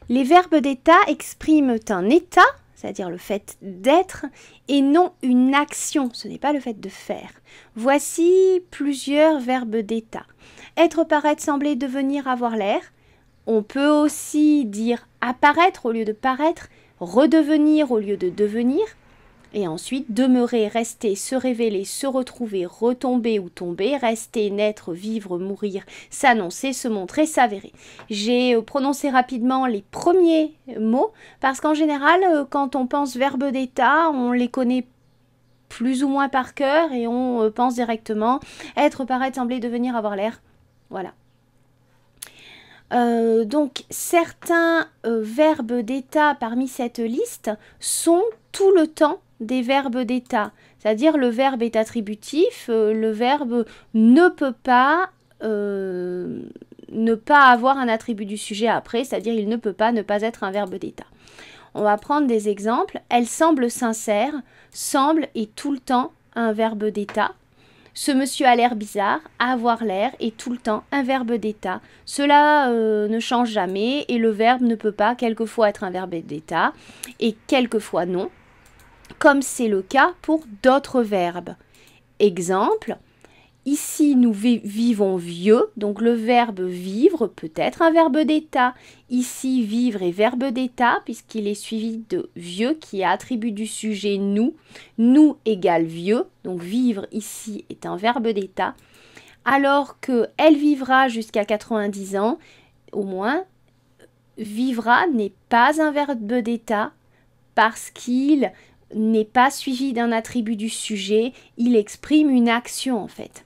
Les verbes d'état expriment un état, c'est-à-dire le fait d'être, et non une action, ce n'est pas le fait de faire. Voici plusieurs verbes d'état. Être, paraître, sembler, devenir, avoir l'air. On peut aussi dire apparaître au lieu de paraître, redevenir au lieu de devenir. Et ensuite, demeurer, rester, se révéler, se retrouver, retomber ou tomber, rester, naître, vivre, mourir, s'annoncer, se montrer, s'avérer. J'ai prononcé rapidement les premiers mots parce qu'en général, quand on pense verbe d'état, on les connaît plus ou moins par cœur et on pense directement être, paraître, sembler, devenir, avoir l'air. Voilà. Donc, certains verbes d'état parmi cette liste sont tout le temps des verbes d'état, c'est-à-dire le verbe est attributif, le verbe ne peut pas ne pas avoir un attribut du sujet après, c'est-à-dire il ne peut pas ne pas être un verbe d'état. On va prendre des exemples. Elle semble sincère, semble est tout le temps un verbe d'état. Ce monsieur a l'air bizarre, avoir l'air est tout le temps un verbe d'état. Cela ne change jamais et le verbe ne peut pas quelquefois être un verbe d'état et quelquefois non, comme c'est le cas pour d'autres verbes. Exemple, ici nous vivons vieux, donc le verbe vivre peut être un verbe d'état. Ici vivre est verbe d'état puisqu'il est suivi de vieux qui a attribut du sujet nous. Nous égale vieux, donc vivre ici est un verbe d'état. Alors que elle vivra jusqu'à 90 ans, au moins, vivra n'est pas un verbe d'état parce qu'il n'est pas suivi d'un attribut du sujet, il exprime une action en fait.